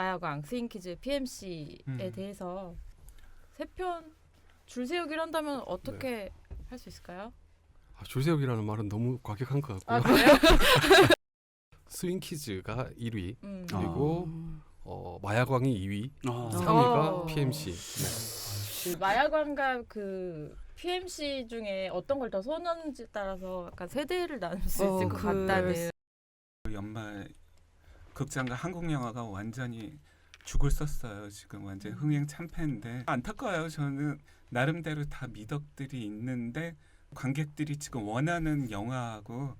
마야광, 스윙키즈, PMC에 대해서 세 편 줄 세우기를 한다면 어떻게 할 수 있을까요? 줄 세우기라는 말은 너무 과격한 것 같고요. 아 그래요? 스윙키즈가 1위, 음. 그리고 마야광이 2위, 아. 3위가 어. PMC. 네. 마야광과 그 PMC 중에 어떤 걸 더 선호하는지 따라서 약간 세대를 나눌 수 있을 것 같다는. 연말 극장과 한국 영화가 완전히 죽을 썼어요. 지금 완전 흥행 참패인데 안타까워요. 저는 나름대로 다 미덕들이 있는데 관객들이 지금 원하는 영화하고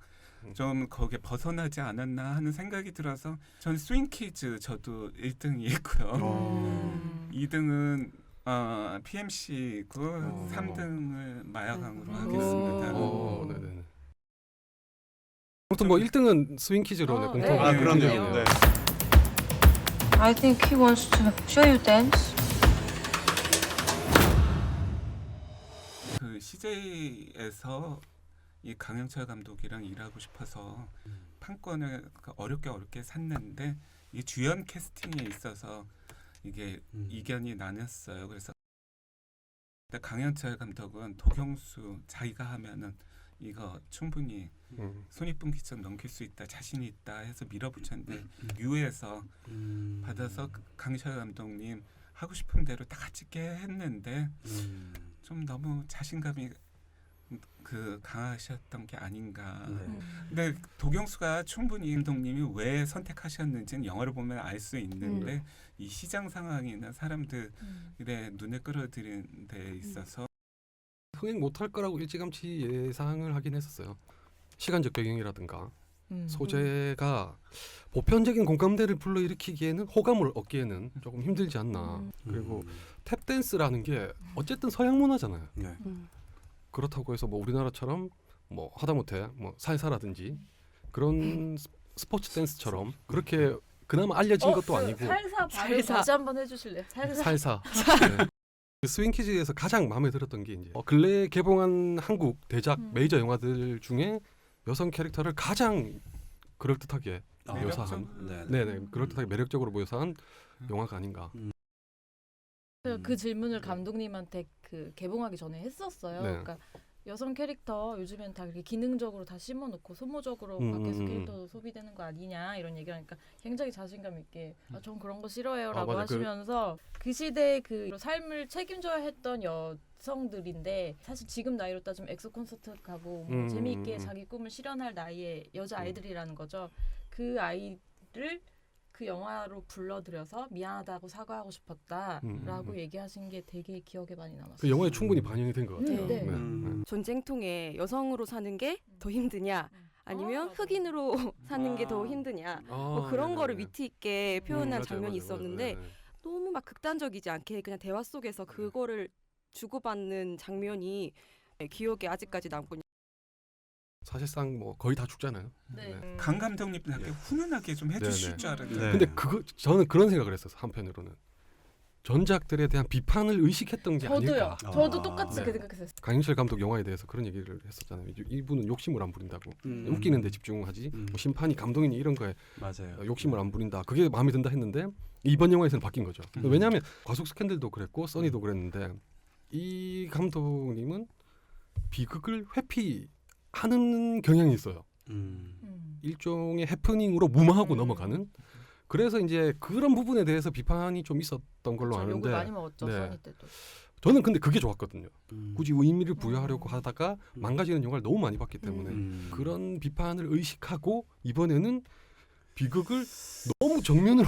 좀 거기에 벗어나지 않았나 하는 생각이 들어서 전 스윙키즈 저도 1등이고요. 2등은 PMC고 3등을 마야광으로 하겠습니다. 네네. 아무튼 뭐 1등은 스윙키즈로 네. 공통. 아, 그럼요. 네. I think he wants to show you dance. 그 CJ에서 이 강영철 감독이랑 일하고 싶어서 판권을 어렵게 샀는데 이 주연 캐스팅에 있어서 이게 이견이 나눴어요. 그래서 강영철 감독은 도경수 자기가 하면은 이거 충분히 손익분기점 넘길 수 있다, 자신이 있다 해서 밀어붙였는데 유에서 받아서 강철 감독님 하고 싶은 대로 다 찍게 했는데 좀 너무 자신감이 강하셨던 게 아닌가. 근데 도경수가 충분히 감독님이 왜 선택하셨는지는 영화를 보면 알 수 있는데 이 시장 상황이나 사람들의 눈에 끌어들이는 데 있어서 흥행 못할 거라고 일찌감치 예상을 하긴 했었어요. 시간적 배경이라든가 소재가 보편적인 공감대를 불러일으키기에는 호감을 얻기에는 조금 힘들지 않나. 그리고 탭댄스라는 게 어쨌든 서양 문화잖아요. 네. 그렇다고 해서 뭐 우리나라처럼 뭐 하다못해 뭐 살사라든지 그런 스포츠 댄스처럼 그렇게 그나마 알려진 것도 아니고. 살사 발음 다시 한번 해주실래요? 살사. 네. 그 스윙키즈에서 가장 마음에 들었던 게 이제 근래 개봉한 한국 대작 메이저 영화들 중에 여성 캐릭터를 가장 그럴듯하게 묘사한, 네네, 그럴듯하게 매력적으로 묘사한 영화가 아닌가. 그 질문을 감독님한테 그 개봉하기 전에 했었어요. 네. 그러니까 여성 캐릭터 요즘엔 다 그렇게 기능적으로 다 심어놓고 소모적으로 밖에서 캐릭터도 소비되는 거 아니냐 이런 얘기를 하니까 굉장히 자신감 있게 전 그런 거 싫어해요라고 맞아. 하시면서 그 시대의 그 삶을 책임져야 했던 여성들인데 사실 지금 나이로 따지면 엑소 콘서트 가고 뭐 재미있게 자기 꿈을 실현할 나이의 여자 아이들이라는 거죠. 그 아이를 그 영화로 불러들여서 미안하다고 사과하고 싶었다라고 얘기하신 게 되게 기억에 많이 남았어요. 그 영화에 충분히 반영이 된 것 같아요. 네. 전쟁통에 여성으로 사는 게 더 힘드냐 아니면 흑인으로 사는 게 더 힘드냐 뭐 그런 거를 위트 있게 표현한 장면이 있었는데 너무 막 극단적이지 않게 그냥 대화 속에서 그거를 주고받는 장면이 기억에 아직까지 남고 사실상 뭐 거의 다 죽잖아요. 네. 강 감독님한테 훈훈하게 좀 해주실 줄 알았는데 근데 저는 그런 생각을 했어요. 한편으로는 전작들에 대한 비판을 의식했던 게 아닐까. 저도 똑같이 그 생각했어요. 강인철 감독 영화에 대해서 그런 얘기를 했었잖아요. 이분은 욕심을 안 부린다고. 웃기는 데 집중하지. 뭐 심판이 감독이니 이런 거에 맞아요. 욕심을 안 부린다. 그게 마음에 든다 했는데 이번 영화에서는 바뀐 거죠. 왜냐하면 과속 스캔들도 그랬고 써니도 그랬는데 이 감독님은 비극을 회피하는 경향이 있어요. 일종의 해프닝으로 무마하고 넘어가는. 그래서 이제 그런 부분에 대해서 비판이 좀 있었던 걸로 아는데. 욕을 많이 먹었죠. 네. 써니 때도. 저는 근데 그게 좋았거든요. 굳이 의미를 부여하려고 하다가 망가지는 영화를 너무 많이 봤기 때문에 그런 비판을 의식하고 이번에는 비극을 너무 정면으로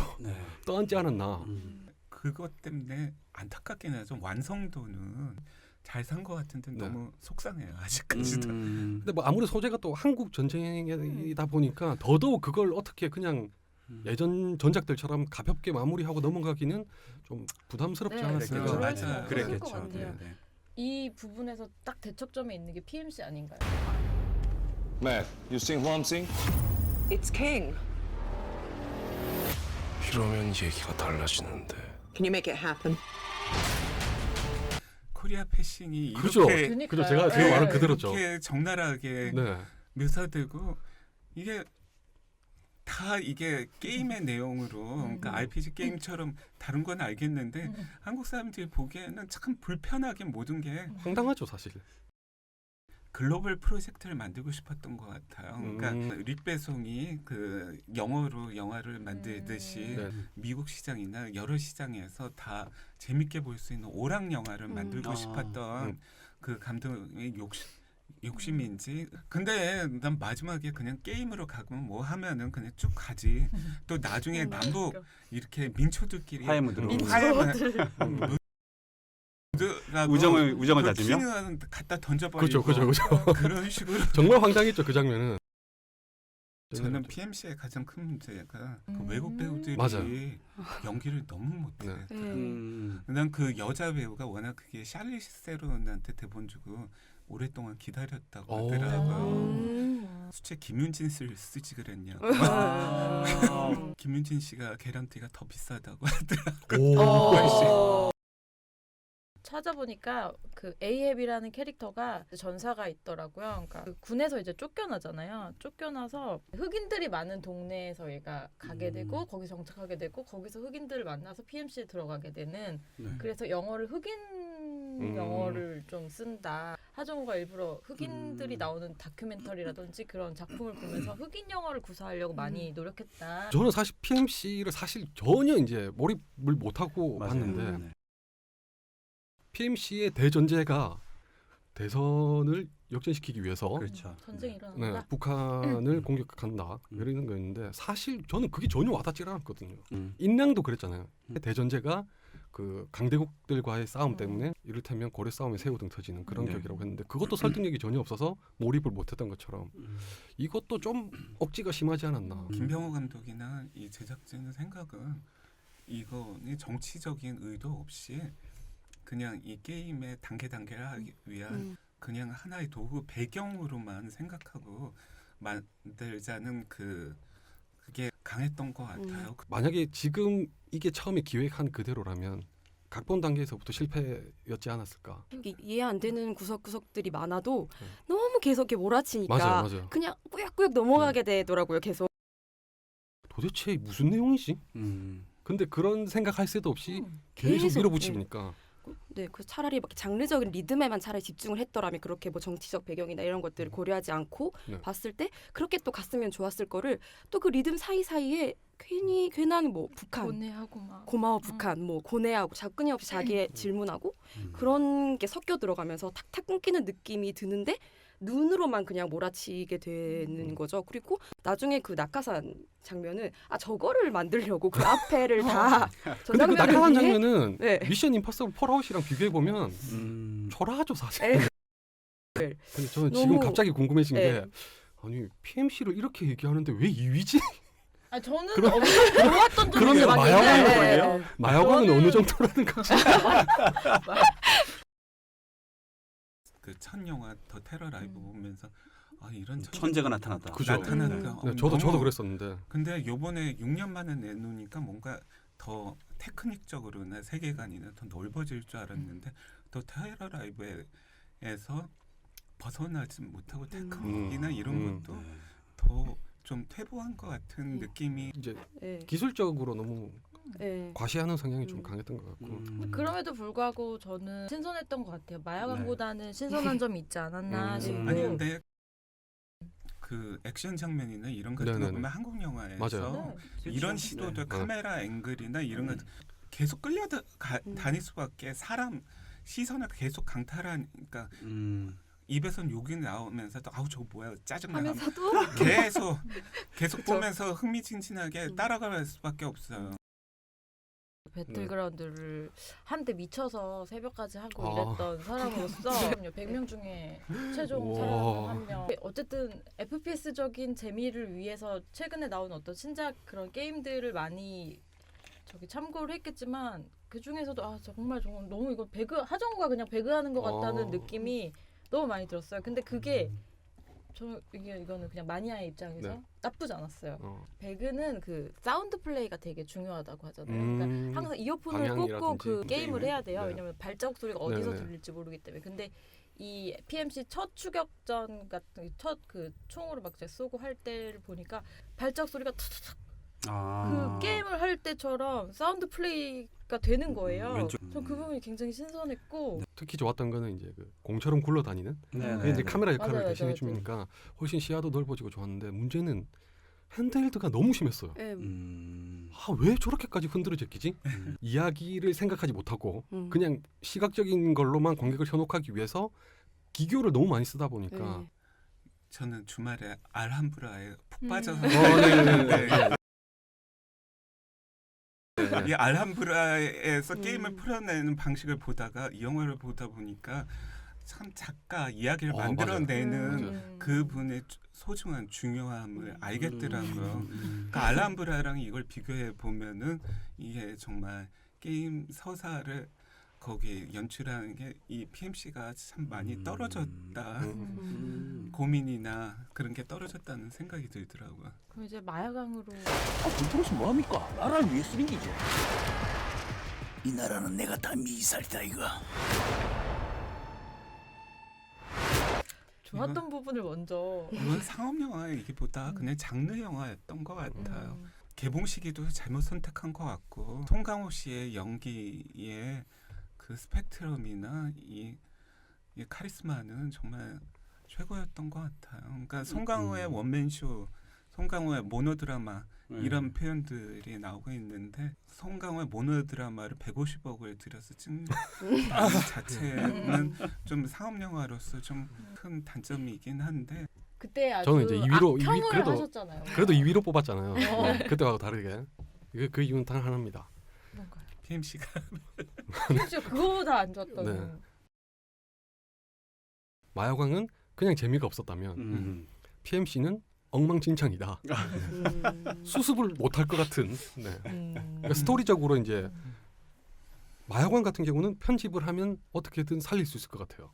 떠안지 않았나. 그것 때문에 안타깝긴 해요. 좀 완성도는 잘 산 것 같은데 너무 속상해요. 아직까지도. 근데 뭐 아무래도 소재가 또 한국 전쟁이다 보니까 더더욱 그걸 어떻게 그냥 예전 전작들처럼 가볍게 마무리하고 넘어가기는 좀 부담스럽지 않았을까. 맞아요. 그랬겠죠. 이 부분에서 딱 대척점에 있는 게 PMC 아닌가요? Matt, you sing who I'm sing? It's King. 이러면 얘기가 달라지는데. Can you make it happen? 코리아 패싱이 그죠. 이렇게 그죠. 제가 말은 그대로죠. 이렇게 적나라하게 네. 묘사되고 이게 다 이게 게임의 내용으로 그러니까 RPG 게임처럼 다른 건 알겠는데 한국 사람들이 보기에는 참 불편하게 모든 게 황당하죠 사실. 글로벌 프로젝트를 만들고 싶었던 것 같아요. 그러니까 릭 배송이 그 영어로 영화를 만들듯이 네. 미국 시장이나 여러 시장에서 다 재밌게 볼 수 있는 오락 영화를 만들고 싶었던 그 감독의 욕심인지. 근데 난 마지막에 그냥 게임으로 가고 뭐 하면은 그냥 쭉 가지. 또 나중에 남북 이렇게 민초들끼리 화해문으로 우정을 다지며 갖다 던져버리고 그죠. 그런 식으로. 정말 황당했죠 그 장면은. 저는 PMC의 가장 큰 문제가 그 외국 배우들이 맞아요. 연기를 너무 못해. 네. 난 그 여자 배우가 워낙 그게 샬리시 세론한테 대본 주고 오랫동안 기다렸다고 하더라고요. 수채 김윤진 쓰지 그랬냐고. 김윤진 씨가 개런티가 더 비싸다고 하더라고요. 찾아보니까 그 에이헵이라는 캐릭터가 전사가 있더라고요. 그러니까 그 군에서 이제 쫓겨나잖아요. 쫓겨나서 흑인들이 많은 동네에서 얘가 가게 되고 거기 정착하게 되고 거기서 흑인들을 만나서 PMC에 들어가게 되는. 그래서 영어를 흑인 영어를 좀 쓴다. 하정우가 일부러 흑인들이 나오는 다큐멘터리라든지 그런 작품을 보면서 흑인 영어를 구사하려고 많이 노력했다. 저는 사실 PMC를 사실 전혀 이제 몰입을 못하고 봤는데 PMC의 대전제가 대선을 역전시키기 위해서 그렇죠. 전쟁이 일어난다. 북한을 공격한다 이런 거였는데 사실 저는 그게 전혀 와닿지 않았거든요. 음. 인랑도 그랬잖아요. 대전제가 그 강대국들과의 싸움 때문에 이를테면 고래 싸움에 새우등 터지는 그런 격이라고 했는데 그것도 설득력이 전혀 없어서 몰입을 못했던 것처럼 이것도 좀 억지가 심하지 않았나. 김병호 감독이나 이 제작진의 생각은 이거는 정치적인 의도 없이 그냥 이 게임의 단계를 하기 위한 그냥 하나의 도구 배경으로만 생각하고 만들자는 그게 강했던 것 같아요. 만약에 지금 이게 처음에 기획한 그대로라면 각본 단계에서부터 실패였지 않았을까. 이해 안 되는 구석구석들이 많아도 너무 계속 이렇게 몰아치니까 맞아요. 그냥 꾸역꾸역 넘어가게 되더라고요. 계속. 도대체 무슨 내용이지? 근데 그런 생각할 새도 없이 계속 밀어붙이니까. 네, 그 차라리 막 장르적인 리듬에만 차라리 집중을 했더라면 그렇게 뭐 정치적 배경이나 이런 것들을 고려하지 않고 봤을 때 그렇게 또 갔으면 좋았을 거를 또 그 리듬 사이사이에 괜한 뭐 북한 고뇌하고 막 고마워 북한 뭐 고뇌하고 끊임없이 자기의 질문하고 그런 게 섞여 들어가면서 탁탁 끊기는 느낌이 드는데 눈으로만 그냥 몰아치게 되는 거죠. 그리고 나중에 그 낙하산 장면은 저거를 만들려고 그 앞에를 다 근데 그 낙하산 위해? 장면은 네. 미션 임파서블 폴아웃이랑 비교해 보면 초라하죠 사실. 근데 저는 지금 갑자기 궁금해진 게 아니 PMC를 이렇게 얘기하는데 왜 2위지? 저는 그런- 엄청 좋았던 그러면 적이 마약왕인 있는데. 거예요? 마약왕은 저는- 어느 정도라는 거지? 그 첫 영화 더 테러 라이브 보면서 이런 천재가 나타났다. 그죠. 나타났다. 네, 저도 그랬었는데. 근데 요번에 6년 만에 내놓으니까 뭔가 더 테크닉적으로나 세계관이나 더 넓어질 줄 알았는데 더 테러 라이브에서 벗어나지 못하고 테크닉이나 이런 것도 더 좀 퇴보한 것 같은 느낌이. 이제 네. 기술적으로 너무 네. 과시하는 성향이 좀 강했던 것 같고. 그럼에도 불구하고 저는 신선했던 것 같아요. 마약왕보다는 신선한 점이 있지 않았나 싶고. 아니 근데 그 액션 장면이나 이런 같은 거 네네네. 보면 한국 영화에서 맞아요. 이런 시도들 카메라 앵글이나 이런 거 계속 다닐 수밖에 사람 시선을 계속 강탈하니까 입에선 욕이 나오면서도 아우 저거 뭐야 짜증나 하면서도 계속 보면서 흥미진진하게 따라갈 수밖에 없어요. 배틀그라운드를 한때 미쳐서 새벽까지 하고 이랬던 사람으로서 100명 중에 최종 사람 1명. 어쨌든 FPS적인 재미를 위해서 최근에 나온 어떤 신작 그런 게임들을 많이 참고를 했겠지만 그 중에서도 정말 너무 이거 하정우가 그냥 배그하는 것 같다는 느낌이 너무 많이 들었어요. 근데 그게 이거는 그냥 마니아의 입장에서 나쁘지 않았어요. 배그는 그 사운드 플레이가 되게 중요하다고 하잖아요. 그러니까 항상 이어폰을 꽂고 그 게임을 해야 돼요. 왜냐면 발자국 소리가 어디서 들릴지 모르기 때문에. 근데 이 PMC 첫 추격전 같은 첫 그 총으로 막 이제 쏘고 할 때를 보니까 발작 소리가 툭툭툭 그 게임을 할 때처럼 사운드 플레이가 되는 거예요. 왼쪽. 전 그 부분이 굉장히 신선했고 특히 좋았던 거는 이제 그 공처럼 굴러다니는 네, 이제 카메라 역할을 맞아요, 대신해 맞아요. 주니까 훨씬 시야도 넓어지고 좋았는데 문제는 핸드헬드가 너무 심했어요. 네. 왜 저렇게까지 흔들어 제끼지? 이야기를 생각하지 못하고 음. 그냥 시각적인 걸로만 관객을 현혹하기 위해서 기교를 너무 많이 쓰다 보니까 네. 저는 주말에 알함브라에 푹 빠져서 네네네. 이 알함브라에서 음. 게임을 풀어내는 방식을 보다가 이 영화를 보다 보니까 참 작가 이야기를 맞아요. 만들어내는 음. 그분의 소중한 중요함을 알겠더라고요. 그러니까 알함브라랑 이걸 비교해 보면은 이게 정말 게임 서사를 거기 연출하는 게 이 PMC가 참 많이 떨어졌다. 고민이나 그런 게 떨어졌다는 생각이 들더라고요. 그럼 이제 마야강으로 불토로서 뭐합니까? 나라를 위해 쓰는 기죠. 이 나라는 내가 다 미살이다 이거. 좋았던 부분을 먼저 이건 상업 영화이기보다 그냥 장르 영화였던 것 같아요. 음. 개봉 시기도 잘못 선택한 것 같고 송강호 씨의 연기의 그 스펙트럼이나 이 카리스마는 정말 최고였던 것 같아요. 그러니까 송강호의 원맨쇼, 송강호의 모노드라마 이런 표현들이 나오고 있는데 송강호의 모노드라마를 150억을 들여서 찍는 자체는 좀 상업 영화로서 좀 큰 단점이긴 한데 그때 아주 저는 이제 2위로 악평을 그래도 하셨잖아요. 그래도 2위로 뽑았잖아요. 그때하고 다르게 그 이유는 단 하나입니다. 뭔가요? PMC가 심지어 그거보다 안 좋았던. 네. 마야광은 그냥 재미가 없었다면 PMC는 엉망진창이다. 수습을 못할 것 같은. 네. 그러니까 스토리적으로 이제 마야광 같은 경우는 편집을 하면 어떻게든 살릴 수 있을 것 같아요.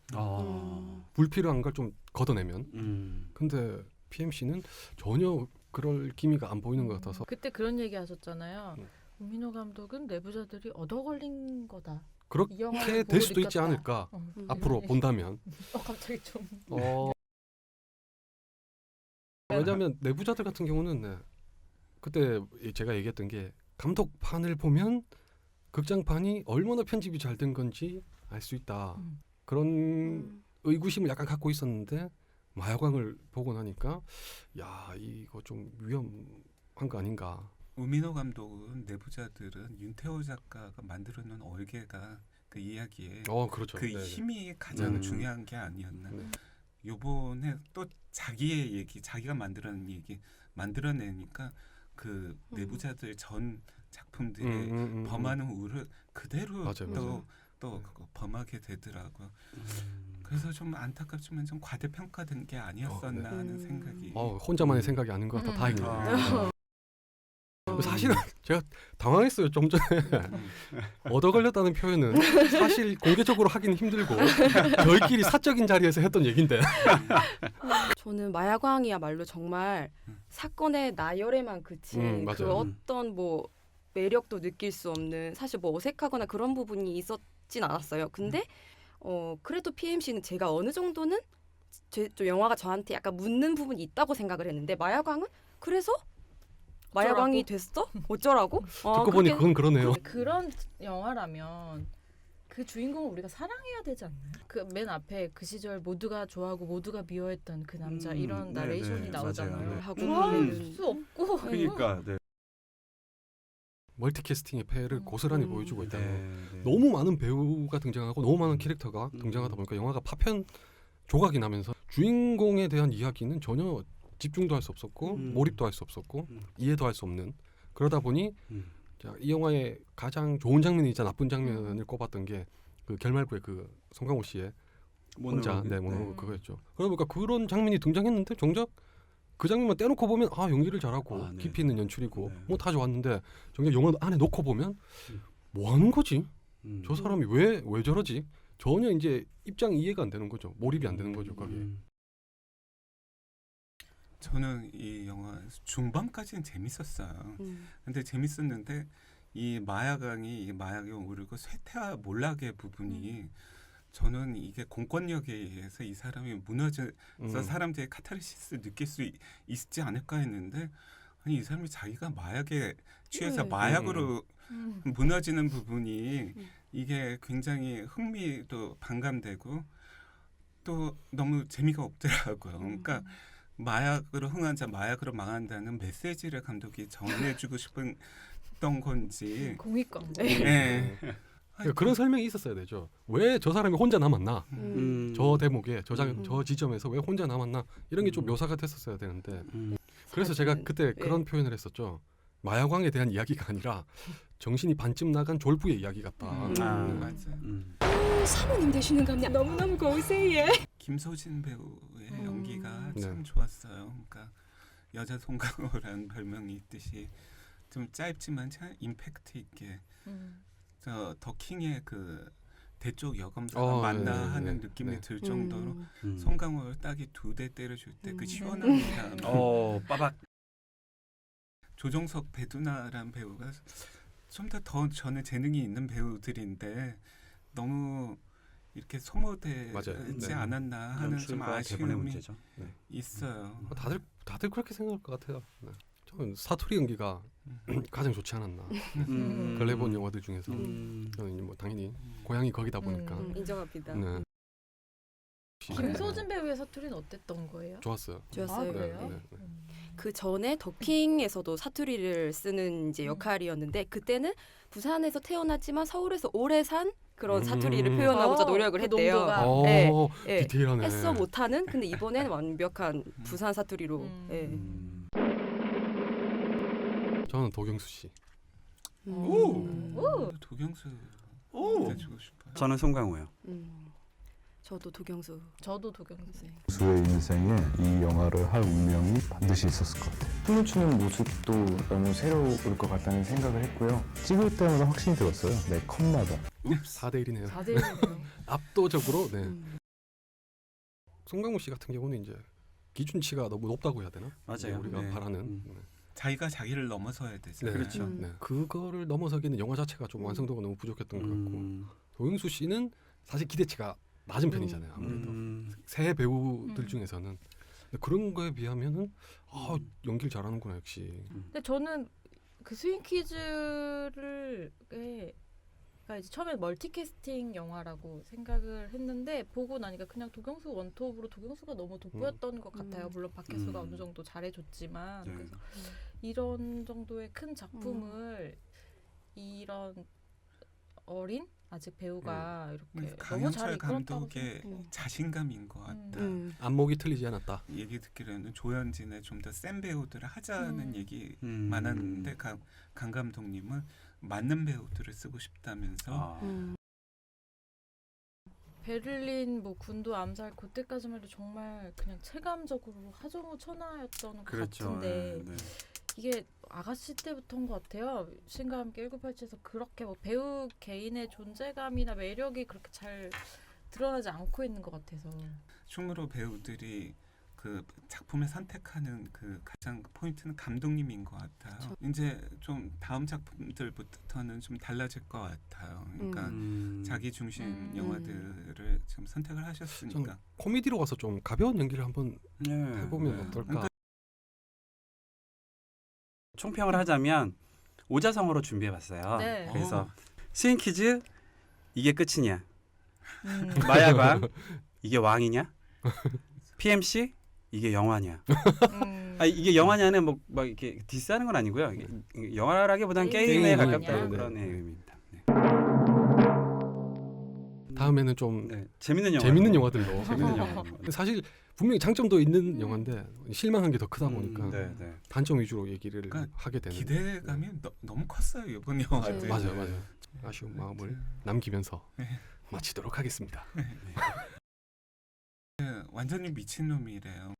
불필요한 걸 좀 걷어내면. 근데 PMC는 전혀 그럴 기미가 안 보이는 것 같아서. 그때 그런 얘기 하셨잖아요. 우민호 감독은 내부자들이 얻어 걸린 거다. 이 그렇게 영화를 보고 될 수도 있지 느꼈다. 않을까. 앞으로 이런 본다면. 갑자기 좀. 왜냐하면 내부자들 같은 경우는 네, 그때 제가 얘기했던 게 감독판을 보면 극장판이 얼마나 편집이 잘 된 건지 알 수 있다. 그런 의구심을 약간 갖고 있었는데 마야광을 보고 나니까 야 이거 좀 위험한 거 아닌가. 우민호 감독은 내부자들은 윤태호 작가가 만들어놓은 얼개가 그 이야기에 그렇죠. 그 네네. 힘이 가장 음. 중요한 게 아니었나. 네. 요번에 또 자기의 얘기, 자기가 만들어낸 얘기 만들어내니까 그 내부자들 전 작품들의 범하는 우를 그대로 맞아요. 또 그거 범하게 되더라고요. 그래서 좀 안타깝지만 좀 과대평가된 게 아니었었나 하는 생각이. 혼자만의 생각이 아닌 것 같아 다행이네요. 사실은 제가 당황했어요. 좀 전에 얻어 걸렸다는 표현은 사실 공개적으로 하기는 힘들고 저희끼리 사적인 자리에서 했던 얘긴데. 저는 마야광이야말로 정말 사건의 나열에만 그친 맞아요. 그 어떤 뭐 매력도 느낄 수 없는 사실 뭐 어색하거나 그런 부분이 있었진 않았어요. 근데 그래도 PMC는 제가 어느 정도는 좀 영화가 저한테 약간 묻는 부분이 있다고 생각을 했는데 마야광은 그래서 마야광이 됐어? 어쩌라고? 듣고 보니 그건 그러네요. 그런 영화라면 그 주인공을 우리가 사랑해야 되지 않나요? 그 맨 앞에 그 시절 모두가 좋아하고 모두가 미워했던 그 남자 이런 네, 나레이션이 네, 나오잖아요. 맞아요. 하고 좋아할 수 없고 그러니까 네. 멀티캐스팅의 폐해를 고스란히 보여주고 있다는 거. 네. 너무 많은 배우가 등장하고 너무 많은 캐릭터가 등장하다 보니까 영화가 파편 조각이 나면서 주인공에 대한 이야기는 전혀 집중도 할 수 없었고 몰입도 할 수 없었고 이해도 할 수 없는 그러다 보니 자, 이 영화의 가장 좋은 장면이자 나쁜 장면을 꼽았던 게 그 결말부에 그 송강호 씨의 혼자 모노로그 그거였죠. 그러다 보니까 그런 장면이 등장했는데 정작 그 장면만 떼놓고 보면 연기를 잘하고 네. 깊이 있는 연출이고 네. 뭐 다 좋았는데 정작 영화 안에 놓고 보면 뭐 하는 거지? 저 사람이 왜 저러지? 전혀 이제 입장이 이해가 안 되는 거죠. 몰입이 안 되는 거죠. 거기에. 저는 이 영화 중반까지는 재밌었어요. 근데 재밌었는데 이 마약이 오르고 쇠퇴와 몰락의 부분이 저는 이게 공권력에 의해서 이 사람이 무너져서 사람들이 카타르시스 느낄 수 있지 않을까 했는데 아니 이 사람이 자기가 마약에 취해서 네. 마약으로 무너지는 부분이 이게 굉장히 흥미도 반감되고 또 너무 재미가 없더라고요. 그러니까 마약으로 흥한 자 마약으로 망한다는 메시지를 감독이 전해주고 싶었던 건지 공익 광고. 네. 그러니까 그런 설명이 있었어야 되죠. 왜 저 사람이 혼자 남았나? 저 대목에 저 지점에서 왜 혼자 남았나? 이런 게 좀 묘사가 됐었어야 되는데 그래서 제가 그때 그런 표현을 했었죠. 마약왕에 대한 이야기가 아니라 정신이 반쯤 나간 졸부의 이야기 같다. 맞아요. 사모님 되시는 감이 너무너무 고우세요. 김소진 배우의 연기가 네. 참 좋았어요. 그러니까 여자 송강호라는 별명이 있듯이 좀 짧지만 참 임팩트 있게 저 더킹의 그 대쪽 여검사가 맞나 네, 하는 네, 느낌이 네. 들 정도로 송강호를 딱이 2대 때려줄 때 그 시원함이랑 빠박. 조정석 배두나라는 배우가 좀 더 저는 재능이 있는 배우들인데 너무 이렇게 소모되지 맞아요. 네. 않았나 하는 좀 연출과 대본의 아쉬움이 문제죠. 있어요. 다들 그렇게 생각할 것 같아요. 네. 저는 사투리 연기가 가장 좋지 않았나. 근래 본 영화들 중에서 저는 이제 뭐 당연히 고향이 거기다 보니까 인정합니다. 네. 김소진 배우의 사투리는 어땠던 거예요? 좋았어요. 좋았어요. 아, 그래요? 네. 그 전에 더킹에서도 사투리를 쓰는 이제 역할이었는데 그때는 부산에서 태어났지만 서울에서 오래 산 그런 사투리를 표현하고자 노력을 그 했대요. 농도가. 네. 네. 디테일하네. 했어 못하는 근데 이번엔 완벽한 부산 사투리로. 네. 저는 도경수 씨. 도경수 주고 싶어요. 저는 송강호요. 저도 도경수. 저도 도경수. 네. 수의 인생에 이 영화를 할 운명이 반드시 있었을 것 같아요. 춤을 추는 모습도 너무 새로울 것 같다는 생각을 했고요. 찍을 때마다 확신이 들었어요. 내 컷마다. 4대 1이네요. 4대 1이네요. 압도적으로 네. 송강호 씨 같은 경우는 이제 기준치가 너무 높다고 해야 되나? 맞아요. 우리가 네. 바라는. 네. 자기가 자기를 넘어서야 되잖아요. 그렇죠. 네. 그거를 넘어서기는 영화 자체가 좀 완성도가 너무 부족했던 것 같고 도경수 씨는 사실 기대치가 낮은 편이잖아요. 아무래도 새 배우들 중에서는 근데 그런 거에 비하면은 연기를 잘하는구나 역시. 근데 저는 그 스윙 퀴즈를 그러니까 이제 처음에 멀티캐스팅 영화라고 생각을 했는데 보고 나니까 그냥 도경수 원톱으로 도경수가 너무 돋보였던 것 같아요. 물론 박혜수가 어느 정도 잘해줬지만 네. 그래서 이런 정도의 큰 작품을 이런 어린 아직 배우가 이렇게 너무 잘 강현철 이끌었다고 감독의 생각해요. 자신감인 것 같다. 안목이 틀리지 않았다. 얘기 듣기로는 조현진의 좀 더 센 배우들을 하자는 얘기 음. 많았는데 강 감독님은 맞는 배우들을 쓰고 싶다면서 베를린 뭐 군도 암살 그때까지만 해도 정말 그냥 체감적으로 하정우 천하였던 것 그렇죠. 같은데 네. 이게 아가씨 때부터인 것 같아요. 신과 함께 1987에서 그렇게 뭐 배우 개인의 존재감이나 매력이 그렇게 잘 드러나지 않고 있는 것 같아서. 춤으로 배우들이 그 작품을 선택하는 그 가장 포인트는 감독님인 것 같아요. 이제 좀 다음 작품들부터는 좀 달라질 것 같아요. 그러니까 자기 중심 영화들을 지금 선택을 하셨으니까. 코미디로 가서 좀 가벼운 연기를 한번 네. 해보면 어떨까? 그러니까 총평을 하자면 오자성어로 준비해봤어요. 네. 그래서 스윙 퀴즈 이게 끝이냐? 마약왕 이게 왕이냐? PMC 이게 영화냐? 이게 영화냐는 뭐 막 이렇게 디스하는 건 아니고요. 이게 영화라기보다는 게임에 가깝다는 영화냐? 그런 의미입니다. 네. 다음에는 좀 재밌는 영화들로. 재밌는 영화. 사실 분명히 장점도 있는 영화인데 실망한 게 더 크다 보니까 단점 위주로 얘기를 하게 되는. 기대감이 너무 컸어요 이번 영화들. 맞아요. 아쉬운 마음을 남기면서 마치도록 하겠습니다. 완전히 미친놈이래요.